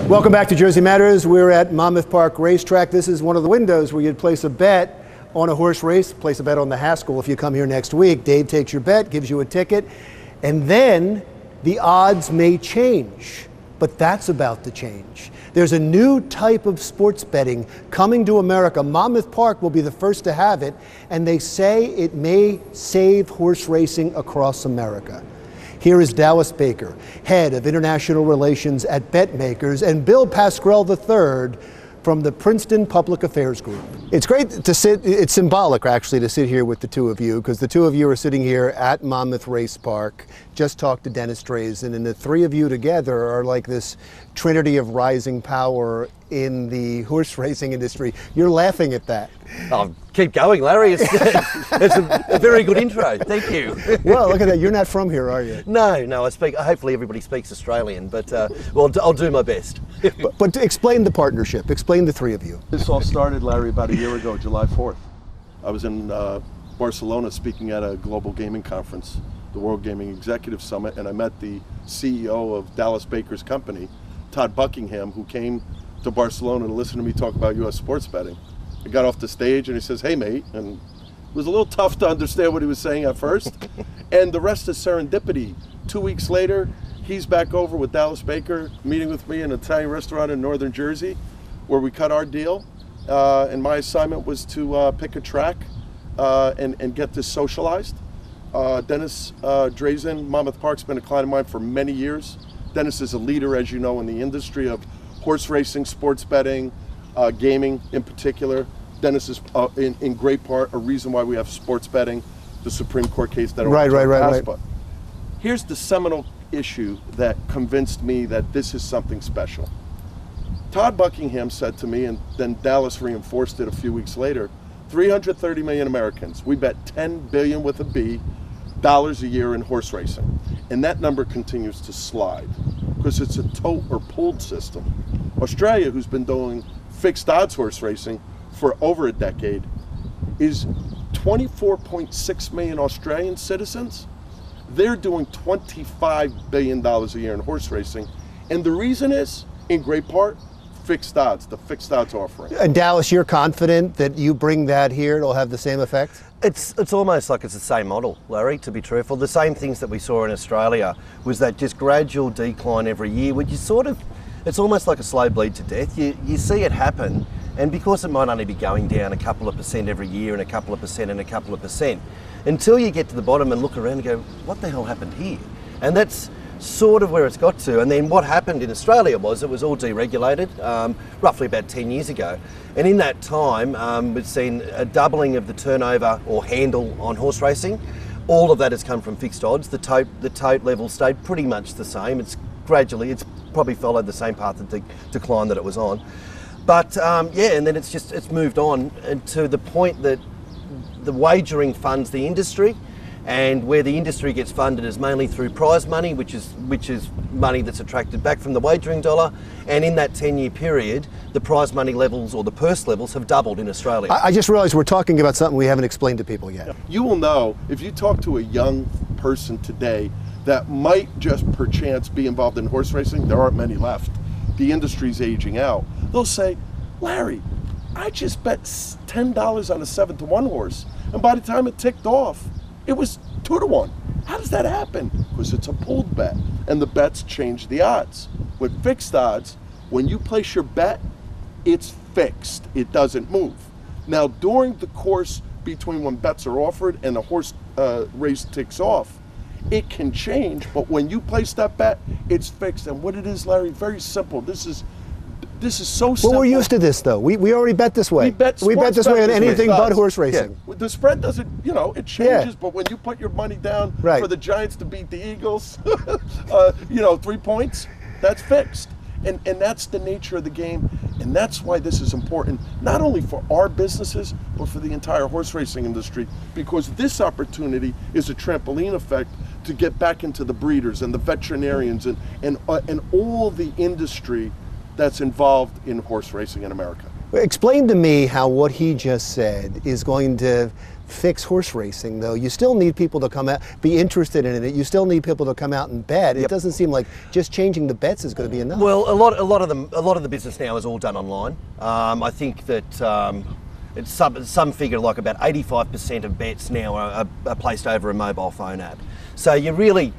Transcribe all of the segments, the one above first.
Welcome back to Jersey Matters. We're at Monmouth Park Racetrack. This is one of the windows where you'd place a bet on a horse race, place a bet on the Haskell if you come here next week. Dave takes your bet, gives you a ticket, and then the odds may change. But that's about to change. There's a new type of sports betting coming to America. Monmouth Park will be the first to have it, and they say it may save horse racing across America. Here is Dallas Baker, head of international relations at BetMakers, and Bill Pascrell III from the Princeton Public Affairs Group. It's great to sit, it's symbolic actually to sit here with the two of you, because the two of you are sitting here at Monmouth Race Park, just talked to Dennis Drazen, and the three of you together are like this trinity of rising power in the horse racing industry. You're laughing at that. Oh, keep going, Larry. It's a very good intro. Thank you. Well, look at that. You're not from here, are you? No. I speak. Hopefully, everybody speaks Australian, but well, I'll do my best. but to explain the partnership. Explain the three of you. This all started, Larry, about a year ago, July 4th. I was in Barcelona speaking at a global gaming conference, the World Gaming Executive Summit, and I met the CEO of Dallas Baker's company, Todd Buckingham, who came to Barcelona to listen to me talk about U.S. sports betting. I got off the stage and he says, "Hey, mate," and it was a little tough to understand what he was saying at first. And the rest is serendipity. 2 weeks later, he's back over with Dallas Baker, meeting with me in an Italian restaurant in northern Jersey, where we cut our deal. And my assignment was to pick a track and get this socialized. Dennis Drazen, Monmouth Park's been a client of mine for many years. Dennis is a leader, as you know, in the industry of horse racing, sports betting, gaming in particular. Dennis is in great part a reason why we have sports betting, the Supreme Court case that Right. But here's the seminal issue that convinced me that this is something special. Todd Buckingham said to me, and then Dallas reinforced it a few weeks later, 330 million Americans, we bet 10 billion with a B dollars a year in horse racing. And that number continues to slide because it's a tote or pooled system. Australia, who's been doing fixed odds horse racing for over a decade, is 24.6 million Australian citizens. They're doing $25 billion a year in horse racing. And the reason is, in great part, fixed odds, the fixed odds offering. And Dallas, you're confident that you bring that here, it'll have the same effect? It's almost like it's the same model, Larry, to be truthful. The same things that we saw in Australia was that just gradual decline every year, which is sort of, it's almost like a slow bleed to death. You see it happen, and because it might only be going down a couple of percent every year and a couple of percent and a couple of percent, until you get to the bottom and look around and go, what the hell happened here? And that's sort of where it's got to. And then what happened in Australia was it was all deregulated roughly about 10 years ago. And in that time, we've seen a doubling of the turnover or handle on horse racing. All of that has come from fixed odds. The tote level stayed pretty much the same. It's probably followed the same path of decline that it was on. But yeah, and then it's moved on to the point that the wagering funds the industry, and where the industry gets funded is mainly through prize money, which is money that's attracted back from the wagering dollar. And in that 10-year period, the prize money levels or the purse levels have doubled in Australia. I just realized we're talking about something we haven't explained to people yet. You will know, if you talk to a young person today that might just perchance be involved in horse racing, there aren't many left. The industry's aging out. They'll say, "Larry, I just bet $10 on a 7-to-1 horse, and by the time it ticked off, it was 2-to-1. How does that happen?" Because it's a pooled bet, and the bets change the odds. With fixed odds, when you place your bet, it's fixed. It doesn't move. Now, during the course between when bets are offered and the horse race ticks off, it can change, but when you place that bet, it's fixed. And what it is, Larry, very simple. This is so simple. Well, we're used to this, though. We already bet this way. We bet this way on anything but horse racing. Yeah. The spread doesn't, it changes, but when you put your money down for the Giants to beat the Eagles, 3 points, that's fixed. And that's the nature of the game, and that's why this is important, not only for our businesses, but for the entire horse racing industry, because this opportunity is a trampoline effect to get back into the breeders and the veterinarians and all the industry that's involved in horse racing in America. Explain to me how what he just said is going to fix horse racing, though. You still need people to come out, be interested in it. You still need people to come out and bet. It doesn't seem like just changing the bets is going to be enough. Well, a lot of the business now is all done online. I think that it's some figure like about 85% of bets now are placed over a mobile phone app. So you really,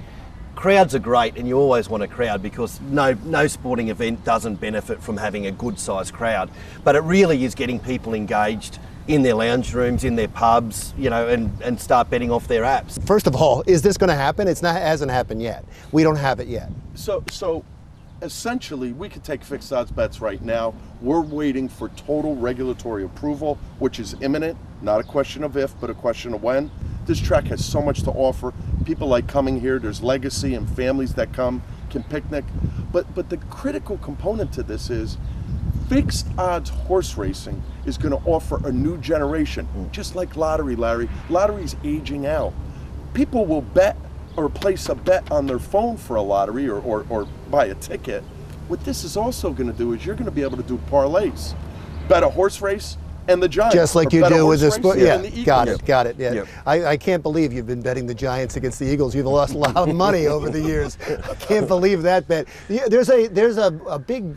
crowds are great, and you always want a crowd because no sporting event doesn't benefit from having a good sized crowd. But it really is getting people engaged in their lounge rooms, in their pubs, you know, and start betting off their apps. First of all, is this going to happen? It hasn't happened yet. We don't have it yet. So essentially, we could take fixed odds bets right now. We're waiting for total regulatory approval, which is imminent. Not a question of if, but a question of when. This track has so much to offer. People like coming here. There's legacy and families that come, can picnic. But the critical component to this is fixed odds horse racing is going to offer a new generation, just like lottery, Larry. Lottery's aging out. People will bet or place a bet on their phone for a lottery or buy a ticket. What this is also going to do is you're going to be able to do parlays. Bet a horse race and the Giants. Just like you do with the sport. Yeah, got it. Yeah. Yep. I can't believe you've been betting the Giants against the Eagles. You've lost a lot of money over the years. I can't believe that bet. There's a big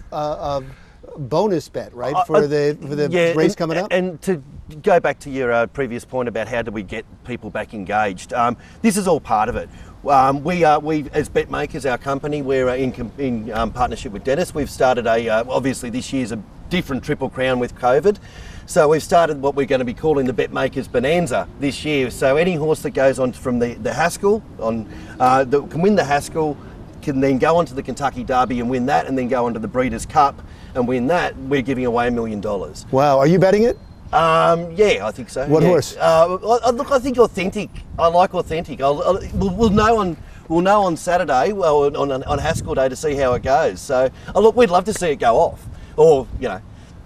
bonus bet, right, for the race coming up? And to go back to your previous point about how do we get people back engaged, this is all part of it. We as bet makers, our company, we're in partnership with Dennis. We've started obviously this year's a different Triple Crown with COVID. So we've started what we're going to be calling the Bet Makers Bonanza this year. So any horse that goes on from the Haskell, that can win the Haskell, can then go on to the Kentucky Derby and win that, and then go on to the Breeders' Cup and win that, we're giving away $1 million. Wow, are you betting it? Yeah, I think so. What horse? Look, I think Authentic. I like Authentic. We'll know on Saturday, well, on Haskell Day, to see how it goes. So, look, we'd love to see it go off, or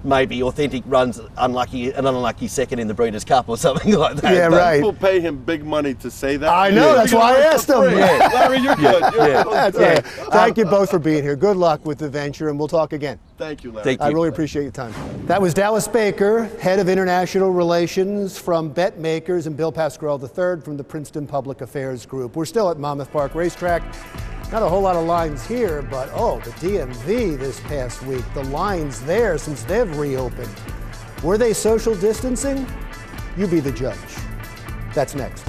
maybe Authentic runs an unlucky second in the Breeders' Cup or something like that. Yeah, right. People pay him big money to say that. I know, that's why I asked him. Yeah. Larry, you're good. That's right. Thank you both for being here. Good luck with the venture, and we'll talk again. Thank you, Larry. Thank you. I really appreciate your time. That was Dallas Baker, Head of International Relations from Bet Makers, and Bill Pascrell III from the Princeton Public Affairs Group. We're still at Monmouth Park Racetrack. Not a whole lot of lines here, but the DMV this past week, the lines there since they've reopened. Were they social distancing? You be the judge. That's next.